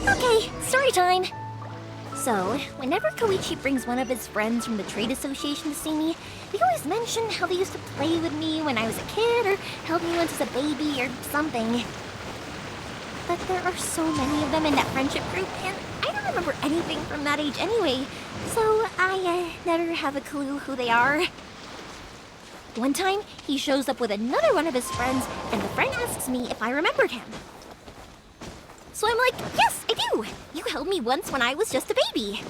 Okay, story time. So, whenever Koichi brings one of his friends from the trade association to see me, they always mention how they used to play with me when I was a kid or held me once as a baby or something. But there are so many of them in that friendship group, and I don't remember anything from that age anyway, so I never have a clue who they are. One time, he shows up with another one of his friends, and the friend asks me if I remembered him. So I'm like, yes, I do! You held me once when I was just a baby.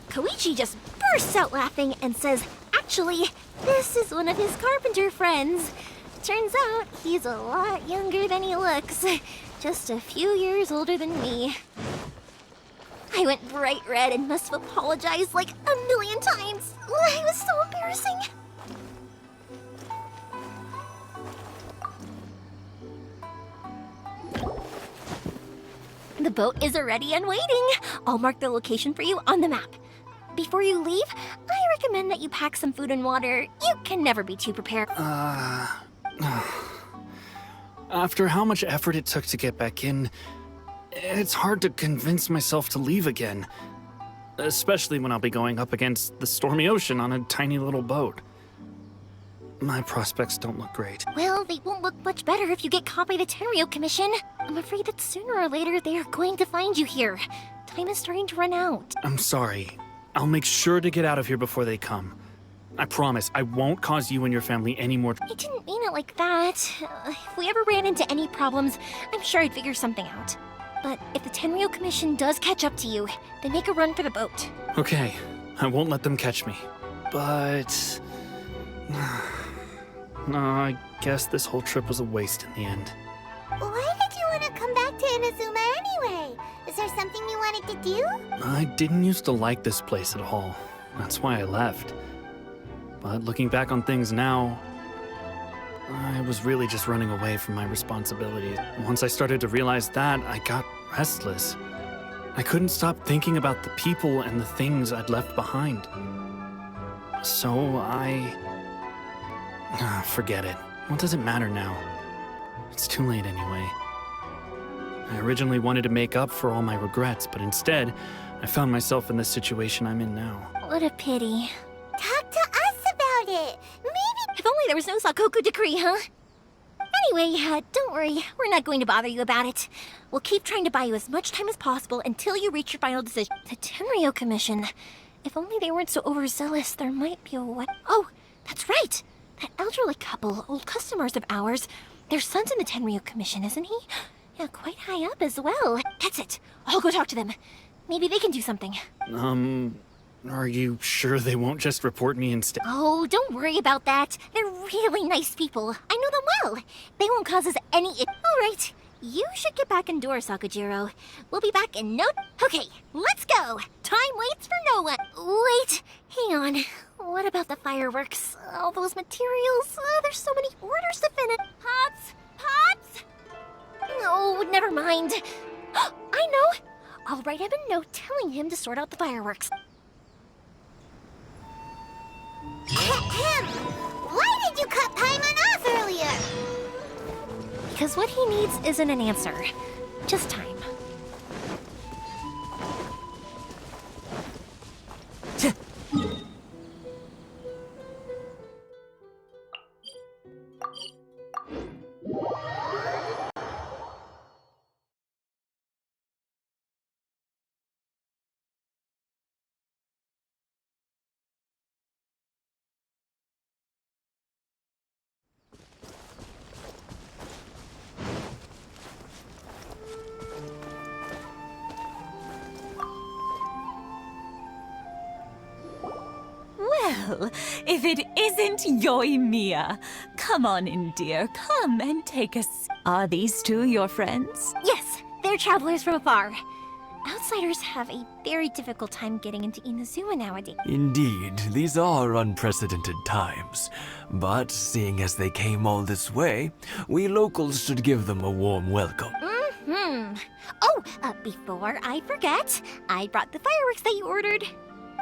Koichi just bursts out laughing and says, actually, this is one of his carpenter friends. Turns out he's a lot younger than he looks. Just a few years older than me. I went bright red and must have apologized like a million times. It was so embarrassing. The boat is ready and waiting. I'll mark the location for you on the map. Before you leave, I recommend that you pack some food and water. You can never be too prepared. After how much effort it took to get back in, it's hard to convince myself to leave again. Especially when I'll be going up against the stormy ocean on a tiny little boat. My prospects don't look great. Well, they won't look much better if you get caught by the Tenryou Commission. I'm afraid that sooner or later they are going to find you here. Time is starting to run out. I'm sorry. I'll make sure to get out of here before they come. I promise, I won't cause you and your family any more. I didn't mean it like that. If we ever ran into any problems, I'm sure I'd figure something out. But if the Tenryou Commission does catch up to you, they make a run for the boat. Okay, I won't let them catch me. But... no, I guess this whole trip was a waste in the end. Why did you want to come back to Inazuma anyway? Is there something you wanted to do? I didn't used to like this place at all. That's why I left. But looking back on things now, I was really just running away from my responsibilities. Once I started to realize that, I got restless. I couldn't stop thinking about the people and the things I'd left behind. So forget it. What does it matter now? It's too late anyway. I originally wanted to make up for all my regrets, but instead, I found myself in the situation I'm in now. What a pity. Talk to us about it. Maybe... If only there was no Sakoku decree, huh? Anyway, don't worry. We're not going to bother you about it. We'll keep trying to buy you as much time as possible until you reach your final decision. The Tenryou Commission. If only they weren't so overzealous, there might be a way. Oh, that's right! That elderly couple, old customers of ours. Their son's in the Tenryou Commission, isn't he? Yeah, quite high up as well. That's it. I'll go talk to them. Maybe they can do something. Are you sure they won't just report me instead? Oh, don't worry about that. They're really nice people. I know them well. They won't cause us any All right. You should get back indoors, Sakujiro. We'll be back in no... Okay, let's go. Time waits for no one. Wait, hang on. What about the fireworks? All those materials? There's so many orders to finish. Pops? Pops? Oh, never mind. I know. I'll write him a note telling him to sort out the fireworks. Ahem. Why did you cut Paimon off earlier? Because what he needs isn't an answer, just time. Well, if it isn't Yoimiya. Come on in, dear. Come and take a seat. Are these two your friends? Yes, they're travelers from afar. Outsiders have a very difficult time getting into Inazuma nowadays. Indeed, these are unprecedented times. But seeing as they came all this way, we locals should give them a warm welcome. Oh, before I forget, I brought the fireworks that you ordered.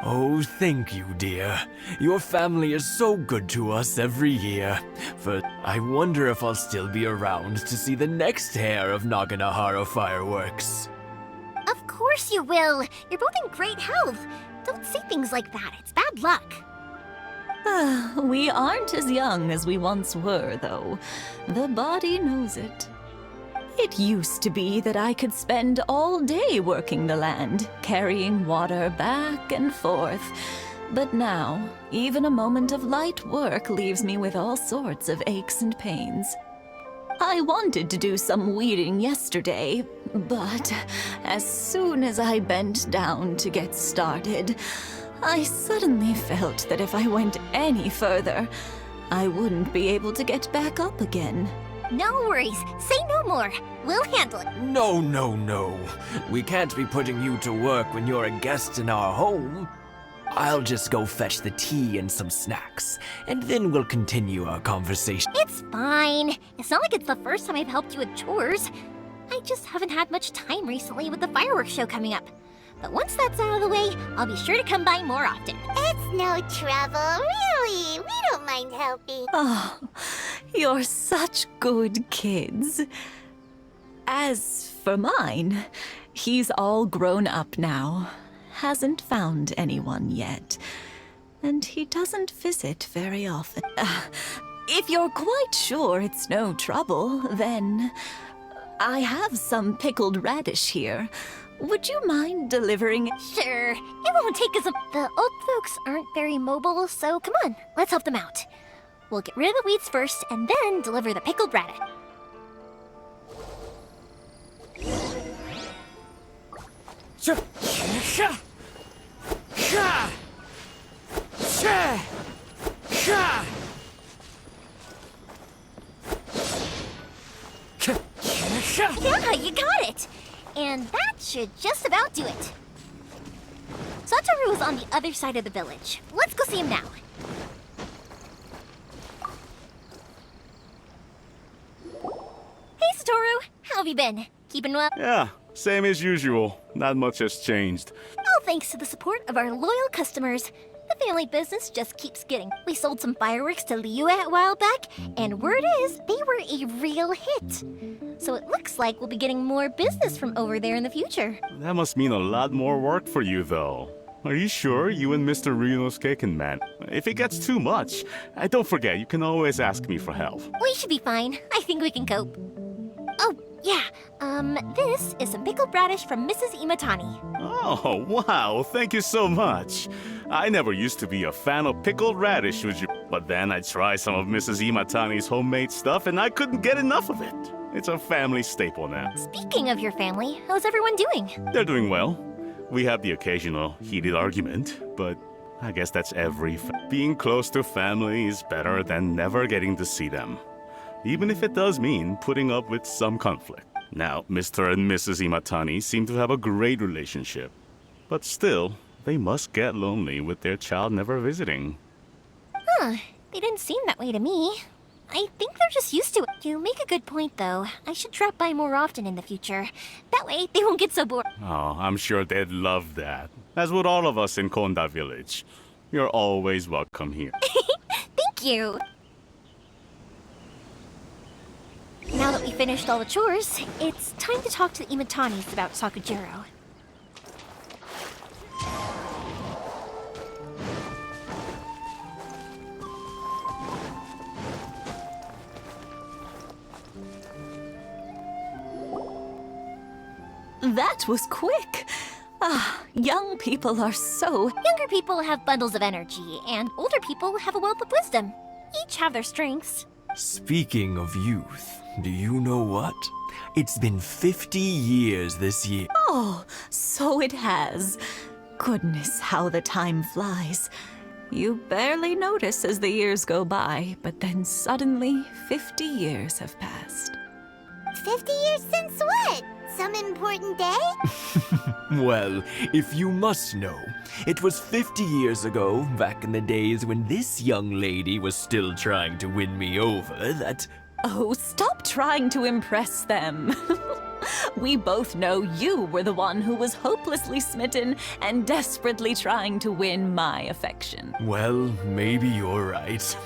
Oh, thank you, dear. Your family is so good to us every year. But I wonder if I'll still be around to see the next hair of Naganohara fireworks. course you will. You're both in great health. Don't say things like that. It's bad luck. We aren't as young as we once were, though. The body knows it. It used to be that I could spend all day working the land, carrying water back and forth. But now, even a moment of light work leaves me with all sorts of aches and pains. I wanted to do some weeding yesterday, but as soon as I bent down to get started, I suddenly felt that if I went any further, I wouldn't be able to get back up again. No worries. Say no more. We'll handle it. No, no, no. We can't be putting you to work when you're a guest in our home. I'll just go fetch the tea and some snacks, and then we'll continue our conversation. It's fine. It's not like it's the first time I've helped you with chores. I just haven't had much time recently with the fireworks show coming up. But once that's out of the way, I'll be sure to come by more often. It's no trouble, really. We don't mind helping. Oh, you're such good kids. As for mine, he's all grown up now. Hasn't found anyone yet. And he doesn't visit very often. If you're quite sure it's no trouble, then I have some pickled radish here. Would you mind delivering it? Sure. It won't take us a... The old folks aren't very mobile, so come on. Let's help them out. We'll get rid of the weeds first, and then deliver the pickled radish. Yeah, you got it! And that should just about do it. Satoru is on the other side of the village. Let's go see him now. Hey, Satoru! How have you been? Keeping well? Yeah, same as usual. Not much has changed. All thanks to the support of our loyal customers. The family business just keeps getting. We sold some fireworks to Liu a while back, and word is they were a real hit. So it looks like we'll be getting more business from over there in the future. That must mean a lot more work for you, though. Are you sure you and Mr. Ryunosuke can man? If it gets too much, don't forget, you can always ask me for help. We should be fine. I think we can cope. Oh, yeah. This is some pickled radish from Mrs. Imatani. Oh, wow, thank you so much. I never used to be a fan of pickled radish, but then I tried some of Mrs. Imatani's homemade stuff and I couldn't get enough of it. It's a family staple now. Speaking of your family, how's everyone doing? They're doing well. We have the occasional heated argument, but I guess that's being close to family is better than never getting to see them, even if it does mean putting up with some conflict. Now, Mr. and Mrs. Imatani seem to have a great relationship, but still, they must get lonely with their child never visiting. Huh, they didn't seem that way to me. I think they're just used to it. You make a good point, though. I should drop by more often in the future. That way, they won't get so bored. Oh, I'm sure they'd love that. As would all of us in Konda Village. You're always welcome here. Thank you! Now that we finished all the chores, it's time to talk to the Imatanis about Sakujiro. That was quick. Young people are so... Younger people have bundles of energy, and older people have a wealth of wisdom. Each have their strengths. Speaking of youth, do you know what? It's been 50 years this year. Oh, so it has. Goodness, how the time flies. You barely notice as the years go by, but then suddenly 50 years have passed. 50 years since what? Some important day? Well, if you must know, it was 50 years ago, back in the days when this young lady was still trying to win me over, that... Oh, stop trying to impress them. We both know you were the one who was hopelessly smitten and desperately trying to win my affection. Well, maybe you're right.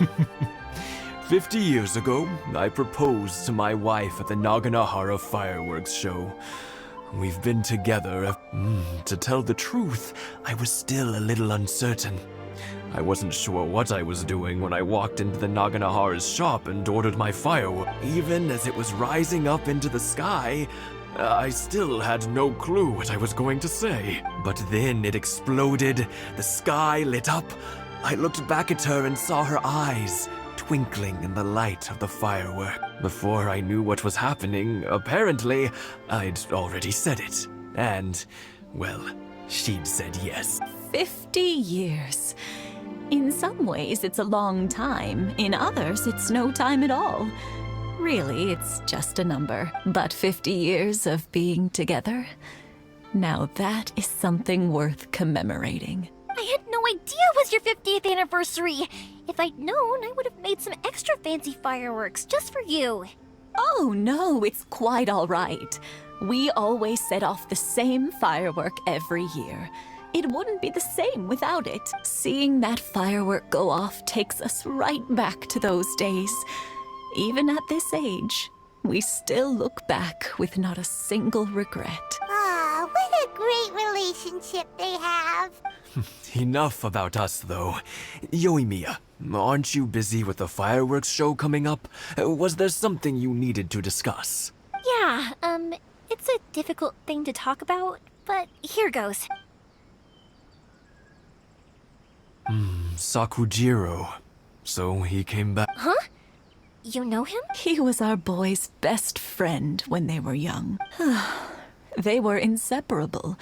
50 years ago, I proposed to my wife at the Naganahara fireworks show. We've been together. To tell the truth, I was still a little uncertain. I wasn't sure what I was doing when I walked into the Naganahara's shop and ordered my firework. Even as it was rising up into the sky, I still had no clue what I was going to say. But then it exploded, the sky lit up. I looked back at her and saw her eyes twinkling in the light of the firework. Before I knew what was happening, apparently, I'd already said it. And, well, she'd said yes. 50 years. In some ways, it's a long time. In others, it's no time at all. Really, it's just a number. But 50 years of being together? Now that is something worth commemorating. I had no idea it was your 50th anniversary. If I'd known, I would have made some extra fancy fireworks just for you. Oh no, it's quite all right. We always set off the same firework every year. It wouldn't be the same without it. Seeing that firework go off takes us right back to those days. Even at this age, we still look back with not a single regret. Ah, what a great relationship they have. Enough about us, though. Yoimiya, aren't you busy with the fireworks show coming up? Was there something you needed to discuss? Yeah, it's a difficult thing to talk about, but here goes. Sakujiro. So he came back. Huh? You know him? He was our boys' best friend when they were young. They were inseparable.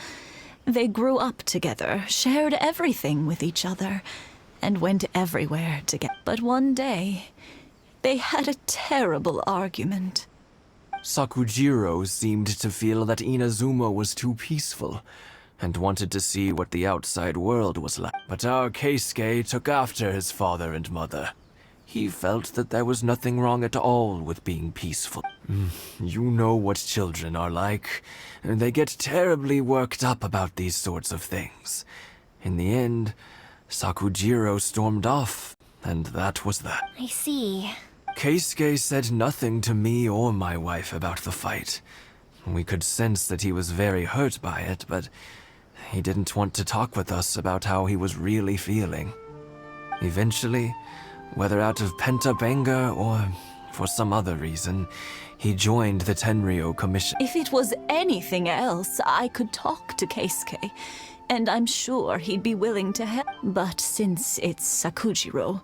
They grew up together, shared everything with each other, and went everywhere together. But one day, they had a terrible argument. Sakujiro seemed to feel that Inazuma was too peaceful, and wanted to see what the outside world was like. But our Keisuke took after his father and mother. He felt that there was nothing wrong at all with being peaceful. You know what children are like. They get terribly worked up about these sorts of things. In the end, Sakujiro stormed off, and that was that. I see. Keisuke said nothing to me or my wife about the fight. We could sense that he was very hurt by it, but he didn't want to talk with us about how he was really feeling. Eventually, whether out of pent-up anger or for some other reason, he joined the Tenryou Commission. If it was anything else, I could talk to Keisuke, and I'm sure he'd be willing to help. But since it's Sakujiro,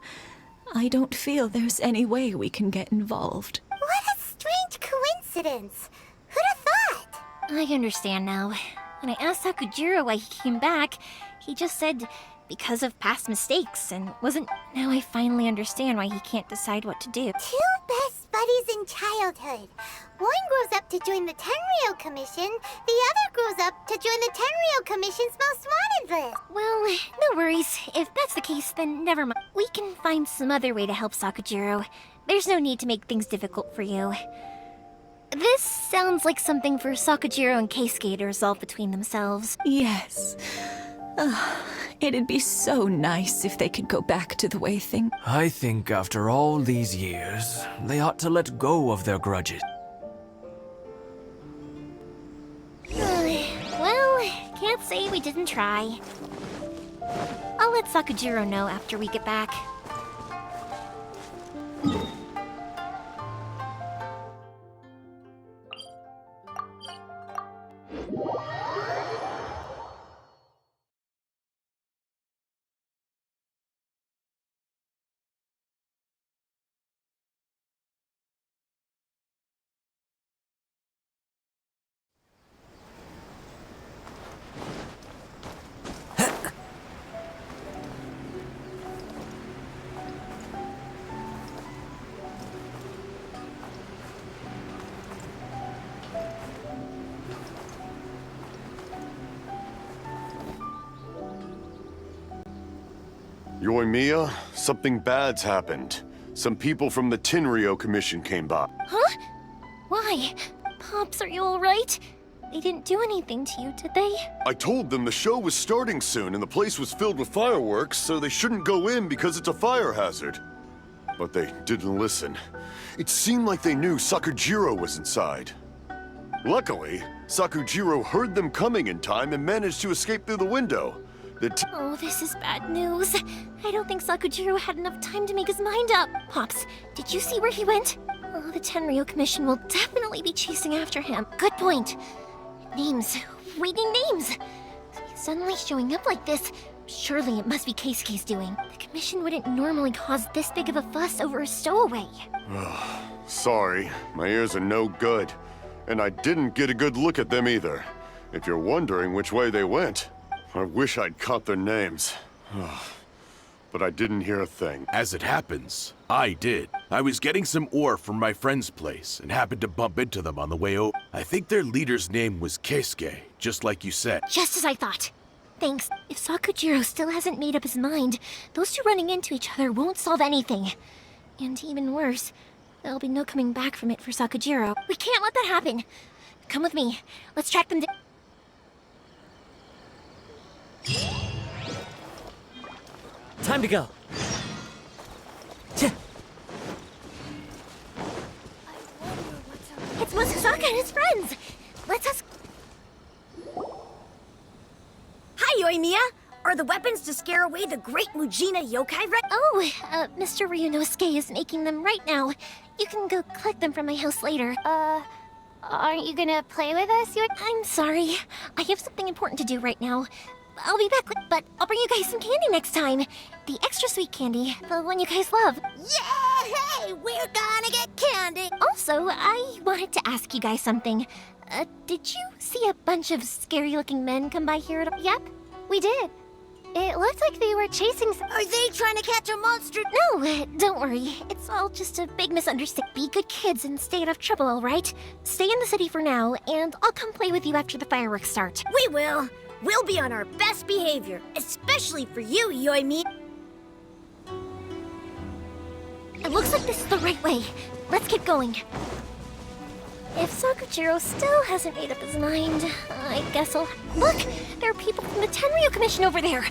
I don't feel there's any way we can get involved. What a strange coincidence. Who'd have thought? I understand now. When I asked Sakujiro why he came back, he just said because of past mistakes and wasn't... Now I finally understand why he can't decide what to do. Two best buddies in childhood. One grows up to join the Tenryou Commission, the other grows up to join the Tenryou Commission's most wanted list. Well, no worries. If that's the case, then never mind. We can find some other way to help Sakujiro. There's no need to make things difficult for you. This sounds like something for Sakujiro and Keisuke to resolve between themselves. Yes. It'd be so nice if they could go back to the way things... I think after all these years, they ought to let go of their grudges. Well, can't say we didn't try. I'll let Sakujiro know after we get back. Yoimiya, something bad's happened. Some people from the Tenryou Commission came by. Huh? Why? Pops, are you alright? They didn't do anything to you, did they? I told them the show was starting soon and the place was filled with fireworks, so they shouldn't go in because it's a fire hazard. But they didn't listen. It seemed like they knew Sakujiro was inside. Luckily, Sakujiro heard them coming in time and managed to escape through the window. Oh, this is bad news. I don't think Sakujiro had enough time to make his mind up. Pops, did you see where he went? Oh, the Tenryou Commission will definitely be chasing after him. Good point. Names. Waiting names. Suddenly showing up like this. Surely it must be Keisuke's doing. The Commission wouldn't normally cause this big of a fuss over a stowaway. Sorry, my ears are no good. And I didn't get a good look at them either. If you're wondering which way they went, I wish I'd caught their names. But I didn't hear a thing. As it happens, I did. I was getting some ore from my friend's place and happened to bump into them on the way over. I think their leader's name was Keisuke, just like you said. Just as I thought. Thanks. If Sakujiro still hasn't made up his mind, those two running into each other won't solve anything. And even worse, there'll be no coming back from it for Sakujiro. We can't let that happen. Come with me. Let's track them down. Time to go. It's Mosusaka and his friends. Let's ask. Hi, Yoimiya! Are the weapons to scare away the great Mujina yokai ready? Oh, Mr. Ryunosuke is making them right now. You can go collect them from my house later. Aren't you gonna play with us? I'm sorry. I have something important to do right now. I'll be back, but I'll bring you guys some candy next time. The extra sweet candy, the one you guys love. Yay! We're gonna get candy! Also, I wanted to ask you guys something. Did you see a bunch of scary-looking men come by here at all? Yep, we did. It looked like they were chasing Are they trying to catch a monster? No, don't worry. It's all just a big misunderstanding. Be good kids and stay out of trouble, all right? Stay in the city for now, and I'll come play with you after the fireworks start. We will. We'll be on our best behavior, especially for you, Yoimiya. It looks like this is the right way. Let's keep going. If Sakujiro still hasn't made up his mind, I guess I'll... Look! There are people from the Tenryou Commission over there!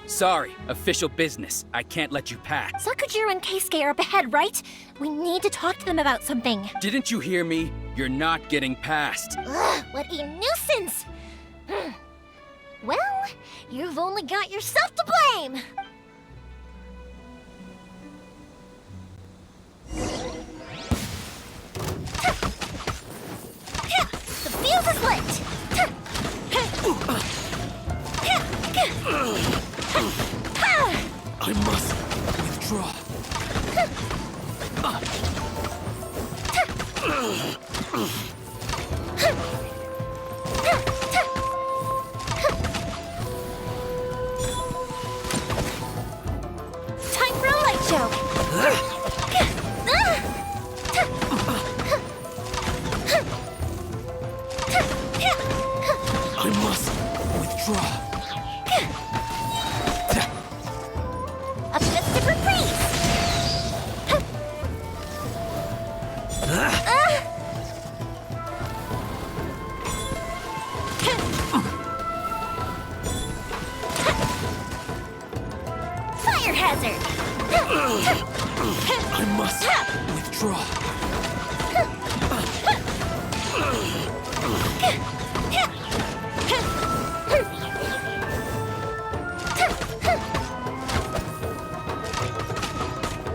Sorry, official business. I can't let you pass. Sakujiro and Keisuke are up ahead, right? We need to talk to them about something. Didn't you hear me? You're not getting past. Ugh, what a nuisance! Well, you've only got yourself to blame! The fuse is lit! I must withdraw. Time for a light show! I must withdraw. A festive reprise! Fire hazard! I must withdraw.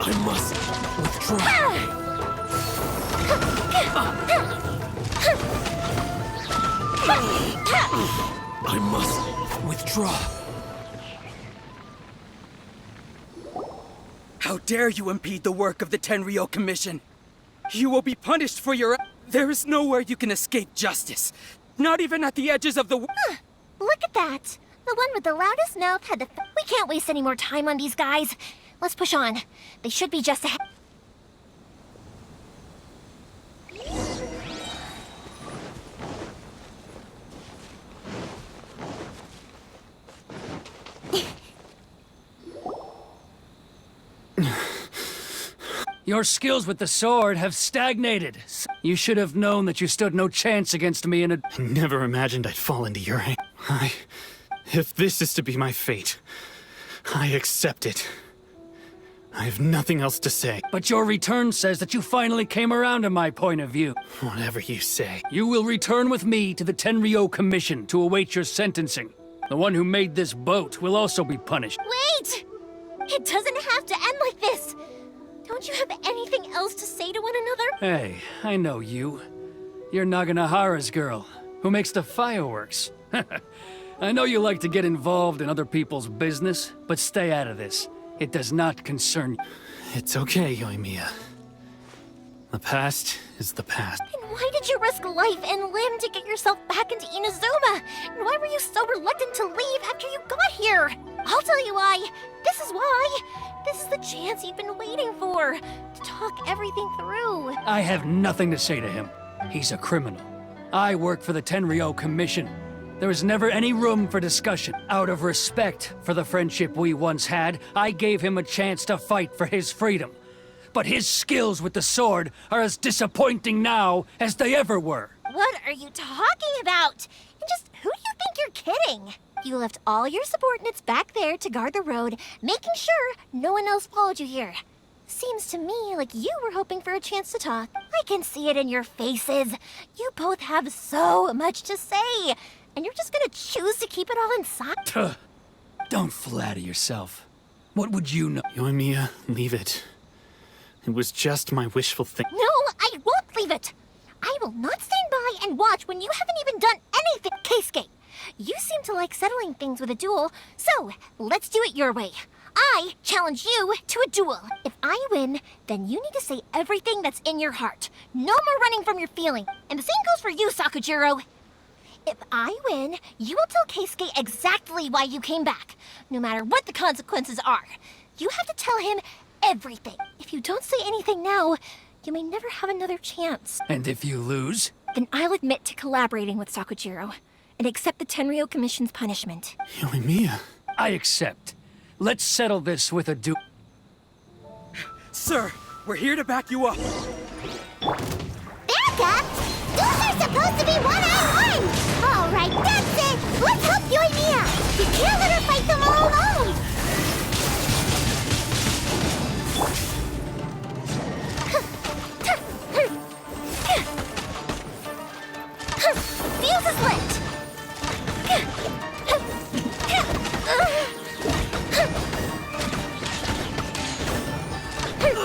I must withdraw. I must withdraw. How dare you impede the work of the Tenryou Commission? You will be punished for your... There is nowhere you can escape justice. Not even at the edges of the... Look at that! The one with the loudest mouth had the... We can't waste any more time on these guys. Let's push on. They should be just ahead. Your skills with the sword have stagnated. You should have known that you stood no chance against me in a... I never imagined I'd fall into your hands. If this is to be my fate, I accept it. I have nothing else to say. But your return says that you finally came around to my point of view. Whatever you say. You will return with me to the Tenryo Commission to await your sentencing. The one who made this boat will also be punished. Wait! It doesn't have to end like this! Don't you have anything else to say to one another? Hey, I know you. You're Naganahara's girl, who makes the fireworks. I know you like to get involved in other people's business, but stay out of this. It does not concern you. It's okay, Yoimiya. The past is the past. And why did you risk life and limb to get yourself back into Inazuma? And why were you so reluctant to leave after you got here? I'll tell you why. This is why. This is the chance you've been waiting for. To talk everything through. I have nothing to say to him. He's a criminal. I work for the Tenryo Commission. There is never any room for discussion. Out of respect for the friendship we once had, I gave him a chance to fight for his freedom. But his skills with the sword are as disappointing now as they ever were. What are you talking about? And just who do you think you're kidding? You left all your subordinates back there to guard the road, making sure no one else followed you here. Seems to me like you were hoping for a chance to talk. I can see it in your faces. You both have so much to say, and you're just gonna choose to keep it all inside? Tuh. Don't flatter yourself. What would you know? Yoimiya, leave it. It was just my wishful thinking. No, I won't leave it. I will not stand by and watch when you haven't even done anything. Keisuke, you seem to like settling things with a duel, so let's do it your way. I challenge you to a duel. If I win, then you need to say everything that's in your heart. No more running from your feeling. And the same goes for you, Sakujiro. If I win, you will tell Keisuke exactly why you came back, no matter what the consequences are. You have to tell him everything. If you don't say anything now, you may never have another chance. And if you lose? Then I'll admit to collaborating with Sakujiro and accept the Tenryo Commission's punishment. Yoimiya. I accept. Let's settle this with a duel. Sir, we're here to back you up. Back up? Those are supposed to be one-on-one! All right, that's it! Let's help Yoimiya! You can't let her fight them all alone! Fuse is lit!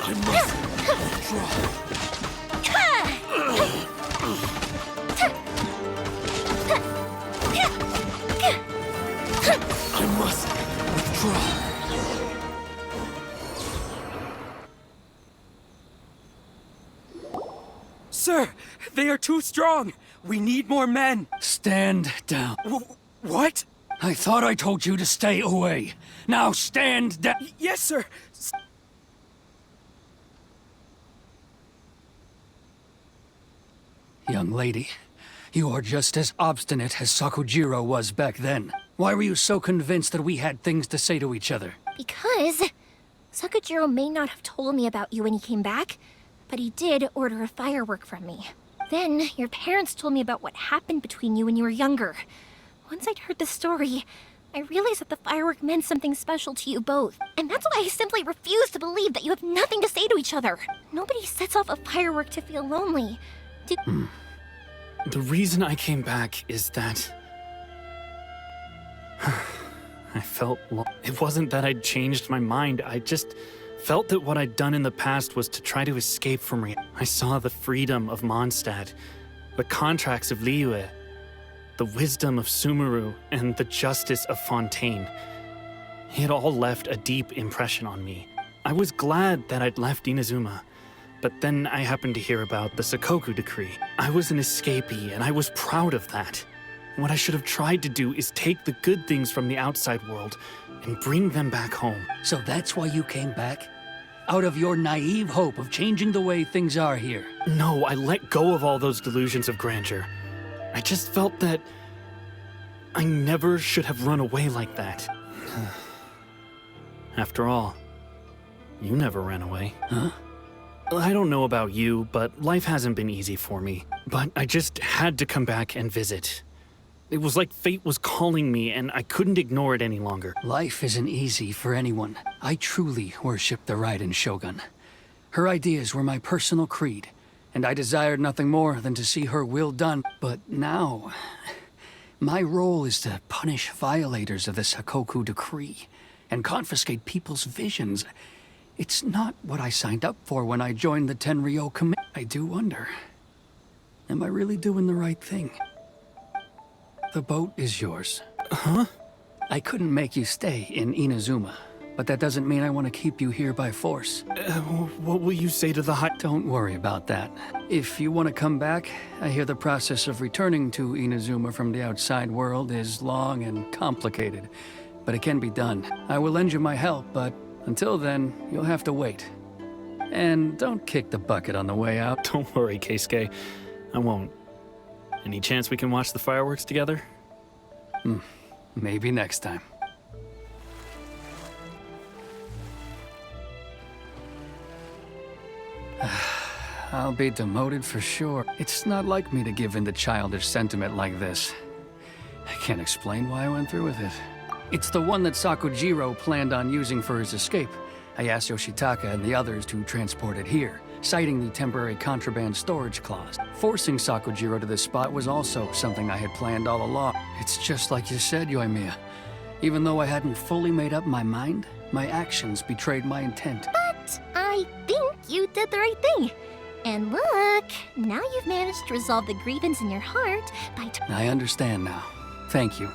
I must withdraw. I must withdraw. Sir, they are too strong. We need more men. Stand down. What? I thought I told you to stay away. Now stand down. Yes, sir. Young lady, you are just as obstinate as Sakujiro was back then. Why were you so convinced that we had things to say to each other? Because Sakujiro may not have told me about you when he came back, but he did order a firework from me. Then your parents told me about what happened between you when you were younger. Once I'd heard the story, I realized that the firework meant something special to you both. And that's why I simply refuse to believe that you have nothing to say to each other. Nobody sets off a firework to feel lonely. The reason I came back is that I felt it wasn't that I'd changed my mind. I just felt that what I'd done in the past was to try to escape from reality. I saw the freedom of Mondstadt, the contracts of Liyue, the wisdom of Sumeru, and the justice of Fontaine. It all left a deep impression on me. I was glad that I'd left Inazuma, but then I happened to hear about the Sakoku decree. I was an escapee, and I was proud of that. What I should have tried to do is take the good things from the outside world and bring them back home. So that's why you came back? Out of your naive hope of changing the way things are here? No, I let go of all those delusions of grandeur. I just felt that I never should have run away like that. After all, you never ran away. Huh? I don't know about you, but life hasn't been easy for me. But I just had to come back and visit. It was like fate was calling me, and I couldn't ignore it any longer. Life isn't easy for anyone. I truly worship the Raiden Shogun. Her ideas were my personal creed, and I desired nothing more than to see her will done. But now, my role is to punish violators of this Hakoku decree and confiscate people's visions. It's not what I signed up for when I joined the Tenryo Committee. I do wonder, am I really doing the right thing? The boat is yours. Huh? I couldn't make you stay in Inazuma, but that doesn't mean I want to keep you here by force. What will you say to the high... Don't worry about that. If you want to come back, I hear the process of returning to Inazuma from the outside world is long and complicated, but it can be done. I will lend you my help, but until then, you'll have to wait. And don't kick the bucket on the way out. Don't worry, Keisuke. I won't. Any chance we can watch the fireworks together? Maybe next time. I'll be demoted for sure. It's not like me to give in to childish sentiment like this. I can't explain why I went through with it. It's the one that Sakujiro planned on using for his escape. I asked Yoshitaka and the others to transport it here, citing the temporary contraband storage clause. Forcing Sakujiro to this spot was also something I had planned all along. It's just like you said, Yoimiya. Even though I hadn't fully made up my mind, my actions betrayed my intent. But I think you did the right thing. And look, now you've managed to resolve the grievance in your heart by... I understand now. Thank you.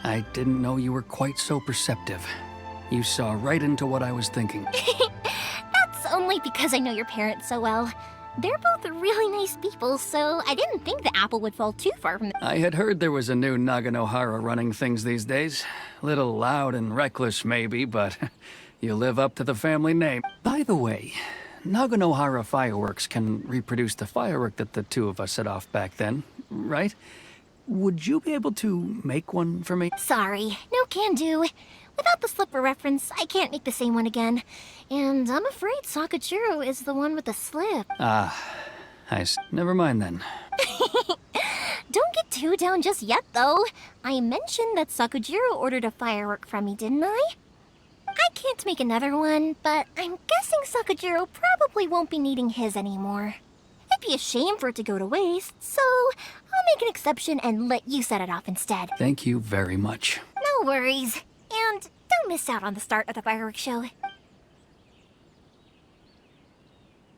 I didn't know you were quite so perceptive. You saw right into what I was thinking. That's only because I know your parents so well. They're both really nice people, so I didn't think the apple would fall too far from... I had heard there was a new Naganohara running things these days. Little loud and reckless, maybe, but you live up to the family name. By the way, Naganohara fireworks can reproduce the firework that the two of us set off back then, right? Would you be able to make one for me? Sorry, no can do. Without the slipper reference, I can't make the same one again. And I'm afraid Sakujiro is the one with the slip. Never mind then. Don't get too down just yet, though. I mentioned that Sakujiro ordered a firework from me, didn't I? I can't make another one, but I'm guessing Sakujiro probably won't be needing his anymore. It'd be a shame for it to go to waste, so I'll make an exception and let you set it off instead. Thank you very much. No worries. And don't miss out on the start of the fireworks show.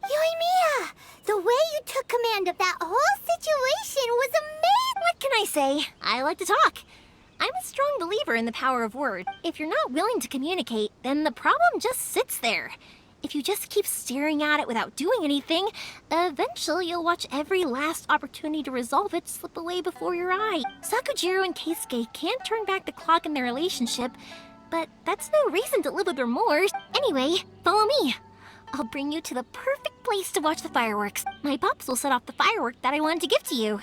Yoimiya, the way you took command of that whole situation was amazing! What can I say? I like to talk. I'm a strong believer in the power of words. If you're not willing to communicate, then the problem just sits there. If you just keep staring at it without doing anything, eventually you'll watch every last opportunity to resolve it slip away before your eye. Sakujiro and Keisuke can't turn back the clock in their relationship, but that's no reason to live with remorse. Anyway, follow me. I'll bring you to the perfect place to watch the fireworks. My pops will set off the firework that I wanted to give to you.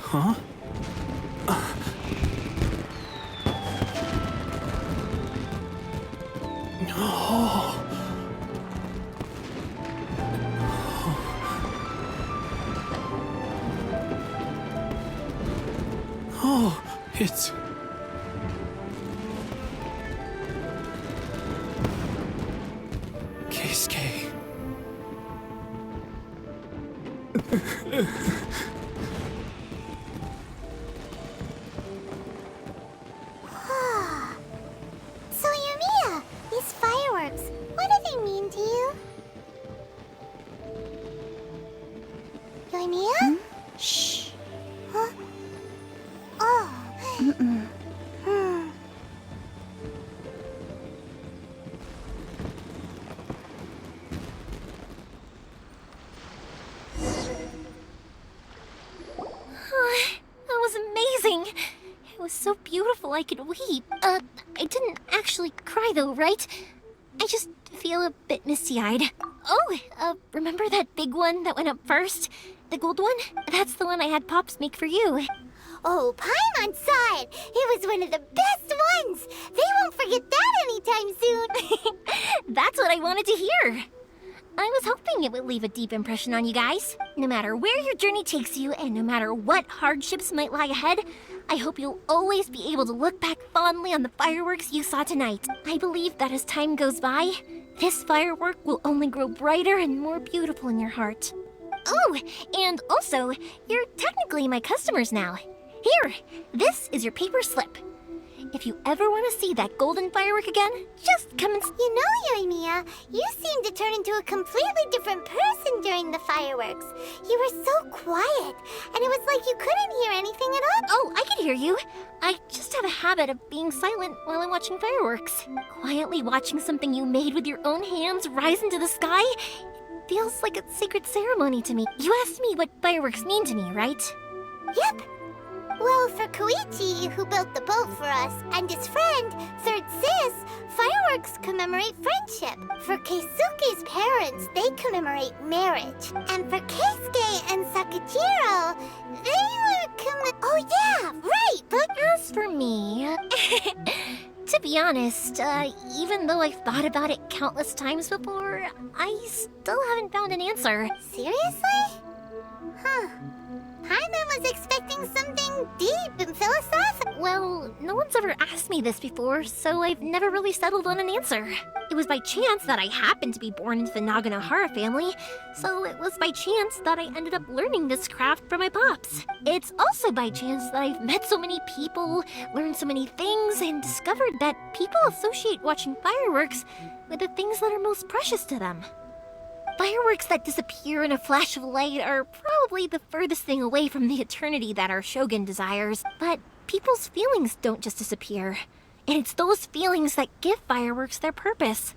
Huh? Oh, it's... Keisuke. That was amazing! It was so beautiful I could weep. I didn't actually cry though, right? I just feel a bit misty-eyed. Oh, remember that big one that went up first? The gold one? That's the one I had Pops make for you. Oh, Paimon saw it! It was one of the best ones! They won't forget that anytime soon! That's what I wanted to hear! I was hoping it would leave a deep impression on you guys. No matter where your journey takes you, and no matter what hardships might lie ahead, I hope you'll always be able to look back fondly on the fireworks you saw tonight. I believe that as time goes by, this firework will only grow brighter and more beautiful in your heart. Oh, and also, you're technically my customers now. Here, this is your paper slip. If you ever want to see that golden firework again, just come and... You know, Yoimiya, you seemed to turn into a completely different person during the fireworks. You were so quiet, and it was like you couldn't hear anything at all. Oh, I could hear you. I just have a habit of being silent while I'm watching fireworks. Quietly watching something you made with your own hands rise into the sky, it feels like a sacred ceremony to me. You asked me what fireworks mean to me, right? Yep. Well, for Koichi, who built the boat for us, and his friend, Third Sis, fireworks commemorate friendship. For Keisuke's parents, they commemorate marriage. And for Keisuke and Sakajiro, they were Oh yeah, right! But as for me... to be honest, even though I've thought about it countless times before, I still haven't found an answer. Seriously? Huh. Paimon was expecting something deep and philosophical. Well, no one's ever asked me this before, so I've never really settled on an answer. It was by chance that I happened to be born into the Naganohara family, so it was by chance that I ended up learning this craft from my pops. It's also by chance that I've met so many people, learned so many things, and discovered that people associate watching fireworks with the things that are most precious to them. Fireworks that disappear in a flash of light are probably the furthest thing away from the eternity that our shogun desires. But people's feelings don't just disappear. And it's those feelings that give fireworks their purpose.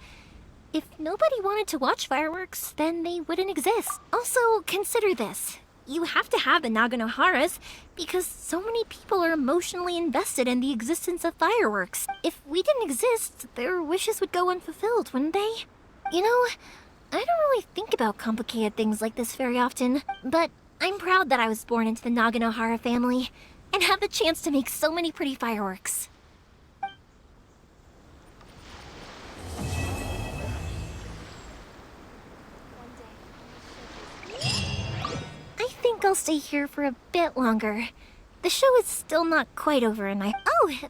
If nobody wanted to watch fireworks, then they wouldn't exist. Also, consider this. You have to have the Naganoharas because so many people are emotionally invested in the existence of fireworks. If we didn't exist, their wishes would go unfulfilled, wouldn't they? You know, I don't really think about complicated things like this very often, but I'm proud that I was born into the Naganohara family and have the chance to make so many pretty fireworks. I think I'll stay here for a bit longer. The show is still not quite over and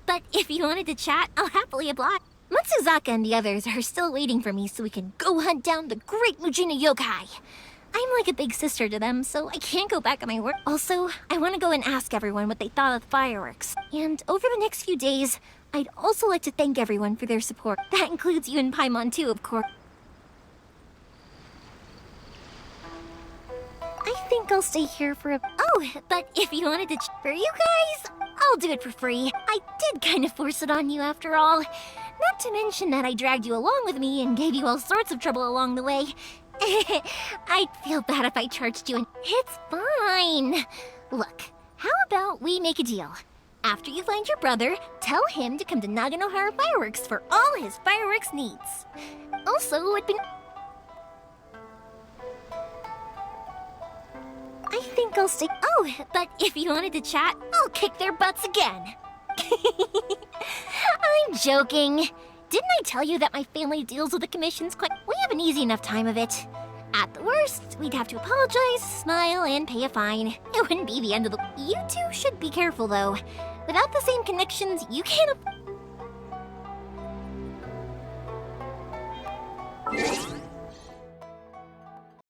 but if you wanted to chat, I'll happily oblige. Matsuzaka and the others are still waiting for me so we can go hunt down the great Mujina yokai. I'm like a big sister to them, so I can't go back on my word. Also, I want to go and ask everyone what they thought of the fireworks. And over the next few days, I'd also like to thank everyone for their support. That includes you and Paimon too, of course. I think I'll stay here for a... but if you wanted to for you guys, I'll do it for free. I did kind of force it on you after all. Not to mention that I dragged you along with me and gave you all sorts of trouble along the way. I'd feel bad if I charged you and... It's fine. Look, how about we make a deal? After you find your brother, tell him to come to Naganohara Fireworks for all his fireworks needs. Also, it'd be... I think I'll stay... but if you wanted to chat, I'll kick their butts again. I'm joking. Didn't I tell you that my family deals with the commissions quite... We have an easy enough time of it. At the worst, we'd have to apologize, smile, and pay a fine. It wouldn't be the end of the... You two should be careful, though. Without the same connections, you can't...